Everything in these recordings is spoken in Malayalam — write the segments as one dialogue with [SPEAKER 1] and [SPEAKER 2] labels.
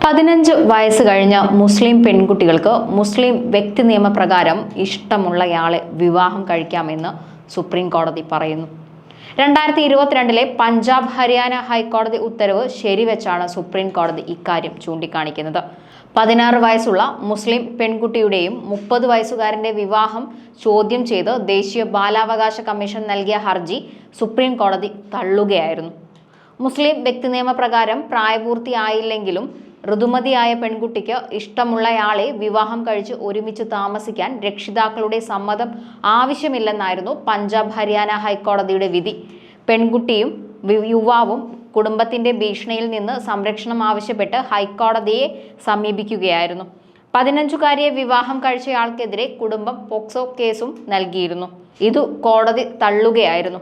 [SPEAKER 1] 15 വയസ്സ് കഴിഞ്ഞ മുസ്ലിം പെൺകുട്ടികൾക്ക് മുസ്ലിം വ്യക്തി നിയമപ്രകാരം ഇഷ്ടമുള്ളയാളെ വിവാഹം കഴിക്കാമെന്ന് സുപ്രീം കോടതി പറയുന്നു. 2022 പഞ്ചാബ് ഹരിയാന ഹൈക്കോടതി ഉത്തരവ് ശരിവെച്ചാണ് സുപ്രീം കോടതി ഇക്കാര്യം ചൂണ്ടിക്കാണിക്കുന്നത്. 16 വയസ്സുള്ള മുസ്ലിം പെൺകുട്ടിയുടെയും 30 വയസ്സുകാരന്റെ വിവാഹം ചോദ്യം ചെയ്ത് ദേശീയ ബാലാവകാശ കമ്മീഷൻ നൽകിയ ഹർജി സുപ്രീം കോടതി തള്ളുകയായിരുന്നു. മുസ്ലിം വ്യക്തി നിയമപ്രകാരം പ്രായപൂർത്തിയായില്ലെങ്കിലും ഋതുമതിയായ പെൺകുട്ടിക്ക് ഇഷ്ടമുള്ളയാളെ വിവാഹം കഴിച്ച് ഒരുമിച്ച് താമസിക്കാൻ രക്ഷിതാക്കളുടെ സമ്മതം ആവശ്യമില്ലെന്നായിരുന്നു പഞ്ചാബ് ഹരിയാന ഹൈക്കോടതിയുടെ വിധി. പെൺകുട്ടിയും യുവാവും കുടുംബത്തിന്റെ ഭീഷണിയിൽ നിന്ന് സംരക്ഷണം ആവശ്യപ്പെട്ട് ഹൈക്കോടതിയെ സമീപിക്കുകയായിരുന്നു. 15കാരിയെ വിവാഹം കഴിച്ചയാൾക്കെതിരെ കുടുംബം പോക്സോ കേസും നൽകിയിരുന്നു. ഇതു കോടതി തള്ളുകയായിരുന്നു.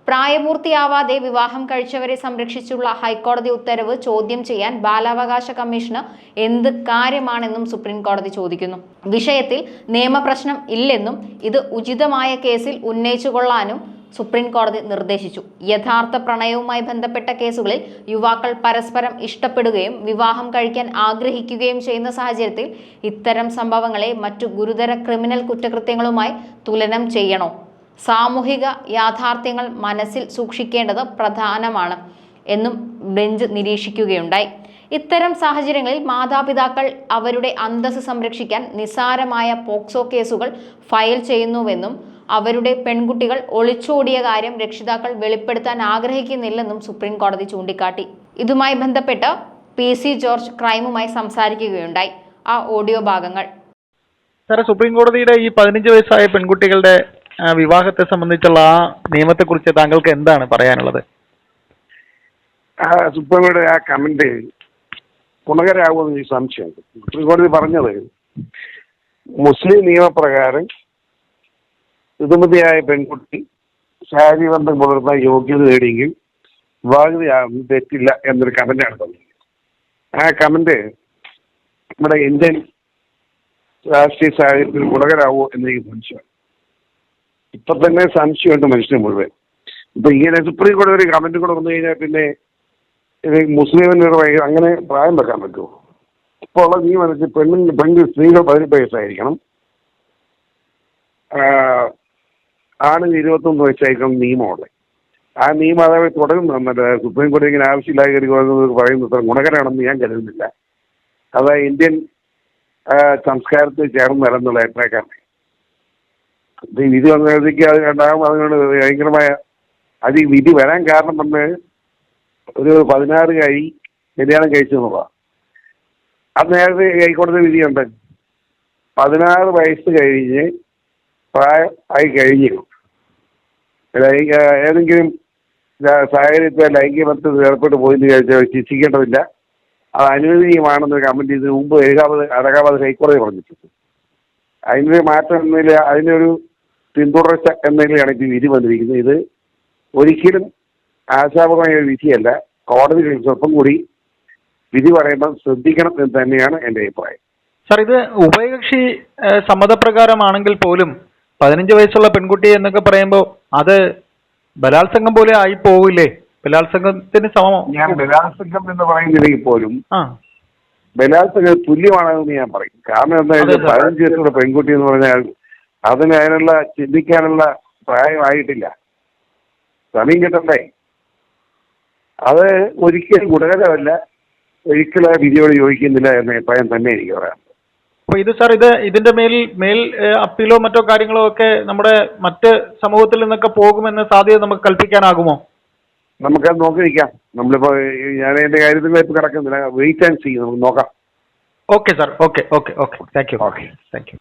[SPEAKER 1] പ്രായപൂർത്തിയാവാതെ വിവാഹം കഴിച്ചവരെ സംരക്ഷിച്ചുള്ള ഹൈക്കോടതി ഉത്തരവ് ചോദ്യം ചെയ്യാൻ ബാലാവകാശ കമ്മീഷന് എന്ത് കാര്യമാണെന്നും സുപ്രീം കോടതി ചോദിക്കുന്നു. വിഷയത്തിൽ നിയമപ്രശ്നം ഇല്ലെന്നും ഇത് ഉചിതമായ കേസിൽ ഉന്നയിച്ചുകൊള്ളാനും സുപ്രീം കോടതി നിർദ്ദേശിച്ചു. യഥാർത്ഥ പ്രണയവുമായി ബന്ധപ്പെട്ട കേസുകളിൽ യുവാക്കൾ പരസ്പരം ഇഷ്ടപ്പെടുകയും വിവാഹം കഴിക്കാൻ ആഗ്രഹിക്കുകയും ചെയ്യുന്ന സാഹചര്യത്തിൽ ഇത്തരം സംഭവങ്ങളെ മറ്റു ഗുരുതര ക്രിമിനൽ കുറ്റകൃത്യങ്ങളുമായി തുലനം ചെയ്യണോ? സാമൂഹിക യാഥാർത്ഥ്യങ്ങൾ മനസ്സിൽ സൂക്ഷിക്കേണ്ടത് പ്രധാനമാണ് എന്നും ബെഞ്ച് നിരീക്ഷിക്കുകയുണ്ടായി. ഇത്തരം സാഹചര്യങ്ങളിൽ മാതാപിതാക്കൾ അവരുടെ അന്തസ്സ് സംരക്ഷിക്കാൻ നിസ്സാരമായ പോക്സോ കേസുകൾ ഫയൽ ചെയ്യുന്നുവെന്നും അവരുടെ പെൺകുട്ടികൾ ഒളിച്ചോടിയ കാര്യം രക്ഷിതാക്കൾ വെളിപ്പെടുത്താൻ ആഗ്രഹിക്കുന്നില്ലെന്നും സുപ്രീം കോടതി ചൂണ്ടിക്കാട്ടി. ഇതുമായി ബന്ധപ്പെട്ട് PC ജോർജ് ക്രൈമുമായി സംസാരിക്കുകയുണ്ടായി. ആ ഓഡിയോ ഭാഗങ്ങൾ.
[SPEAKER 2] സുപ്രീം കോടതിയുടെ ഈ 15 വയസ്സായ പെൺകുട്ടികളുടെ വിവാഹത്തെ സംബന്ധിച്ചുള്ള ആ നിയമത്തെക്കുറിച്ച് താങ്കൾക്ക് എന്താണ് പറയാനുള്ളത്?
[SPEAKER 3] സുപ്രീം കോടതി ആ കമന്റ് ഗുണകരമാകുമെന്ന് എനിക്ക് സംശയമുണ്ട്. സുപ്രീം കോടതി പറഞ്ഞത് മുസ്ലിം നിയമപ്രകാരം ഋതുമതിയായ പെൺകുട്ടി ശാരീരബന്ധം പുലർത്താൻ യോഗ്യത നേടിയെങ്കിൽ വിവാഹിതയാകും തെറ്റില്ല എന്നൊരു കമന്റാണ് പറഞ്ഞത്. ആ കമന്റ് നമ്മുടെ ഇന്ത്യൻ രാഷ്ട്രീയ സാഹചര്യത്തിൽ ഗുണകരമാകുമോ എന്നെനിക്ക് സംശയമാണ്. ഇപ്പൊ തന്നെ സംശയമുണ്ട് മനുഷ്യനെ മുഴുവൻ. ഇപ്പൊ ഇങ്ങനെ സുപ്രീം കോടതി ഒരു കമന്റ് കൂടെ വന്നു കഴിഞ്ഞാൽ പിന്നെ മുസ്ലിമിന് അങ്ങനെ പ്രായം വെക്കാൻ പറ്റുമോ? ഇപ്പോൾ ഉള്ള നിയമം സ്ത്രീകൾ 18 വയസ്സായിരിക്കണം, ആണിന് 21 വയസ്സായിരിക്കണം നിയമമുള്ളത്. ആ നിയമം അതായത് തുടരുന്നുണ്ട്. സുപ്രീം കോടതി ഇങ്ങനെ ആവശ്യമില്ലാതെ പറയുന്നത് ഗുണകരമാണെന്ന് ഞാൻ കരുതുന്നില്ല. അതായത് ഇന്ത്യൻ സംസ്കാരത്തിൽ ചേർന്ന് വരാമെന്നുള്ള അഭിപ്രായക്കാരനെ വിധി വന്നതിലേക്ക് അത് രണ്ടാകും. അതിനോട് ഭയങ്കരമായ അത് ഈ വിധി വരാൻ കാരണം വന്ന് ഒരു 16കാരി കല്യാണം കഴിച്ചു എന്നുള്ളതാണ്. അത് നേരത്തെ ഹൈക്കോടതി വിധിയുണ്ട്. 16 വയസ്സ് കഴിഞ്ഞ് പ്രായം ആയി കഴിഞ്ഞു ഏതെങ്കിലും സാഹചര്യത്തിൽ ലൈംഗിക ബന്ധത്തിൽ ഏർപ്പെട്ട് പോയെന്ന് കഴിച്ചാൽ ശിക്ഷിക്കേണ്ടതില്ല. അത് അനുവദനീയമാണെന്ന് കമന്റ് ചെയ്ത് മുമ്പ് അലഹാബാദ് ഹൈക്കോടതി പറഞ്ഞിട്ടുണ്ട്. അതിനൊരു മാറ്റം എന്നതിൽ അതിനൊരു പിന്തുടർച്ച എന്നതിലാണ് ഇത് വിധി വന്നിരിക്കുന്നത്. ഇത് ഒരിക്കലും ആശാപരമായ ഒരു വിധിയല്ല. കോടതി സ്വല്പം കൂടി വിധി പറയുമ്പോൾ ശ്രദ്ധിക്കണം എന്ന് തന്നെയാണ് എൻ്റെ അഭിപ്രായം.
[SPEAKER 2] സാർ, ഇത് ഉഭയകക്ഷി സമ്മതപ്രകാരമാണെങ്കിൽ പോലും 15 വയസ്സുള്ള പെൺകുട്ടി എന്നൊക്കെ പറയുമ്പോൾ അത് ബലാത്സംഗം പോലെ ആയി പോവില്ലേ? ബലാത്സംഗത്തിന് സമമോ?
[SPEAKER 3] ഞാൻ ബലാത്സംഗം എന്ന് പറയുന്നില്ലെങ്കിൽ പോലും ബലാത്സംഗം തുല്യമാണെന്ന് ഞാൻ പറയും. കാരണം എന്തായാലും 15 വയസ്സുള്ള പെൺകുട്ടി എന്ന് പറഞ്ഞാൽ അതിനുള്ള ചിന്തിക്കാനുള്ള പ്രായമായിട്ടില്ല. സമയം കിട്ടണ്ടേ? അത് ഒരിക്കലും ഗുണകരമല്ല, ഒരിക്കലും വിധിയോട് യോജിക്കുന്നില്ല എന്ന അഭിപ്രായം തന്നെ എനിക്ക് പറയാം.
[SPEAKER 2] അപ്പൊ ഇത് സാർ, ഇതിന്റെ മേൽ അപ്പീലോ മറ്റോ കാര്യങ്ങളോ ഒക്കെ നമ്മുടെ മറ്റ് സമൂഹത്തിൽ നിന്നൊക്കെ പോകുമെന്ന സാധ്യത നമുക്ക് കൽപ്പിക്കാനാകുമോ?
[SPEAKER 3] നമുക്കത് നോക്കി നിൽക്കാം. നമ്മളിപ്പോ ഞാൻ എന്റെ കാര്യത്തിൽ ഇപ്പൊ കിടക്കുന്നില്ല. വെയിറ്റ് ആൻഡ് സീ, നമുക്ക് നോക്കാം.
[SPEAKER 2] Okay sir, okay. Thank you.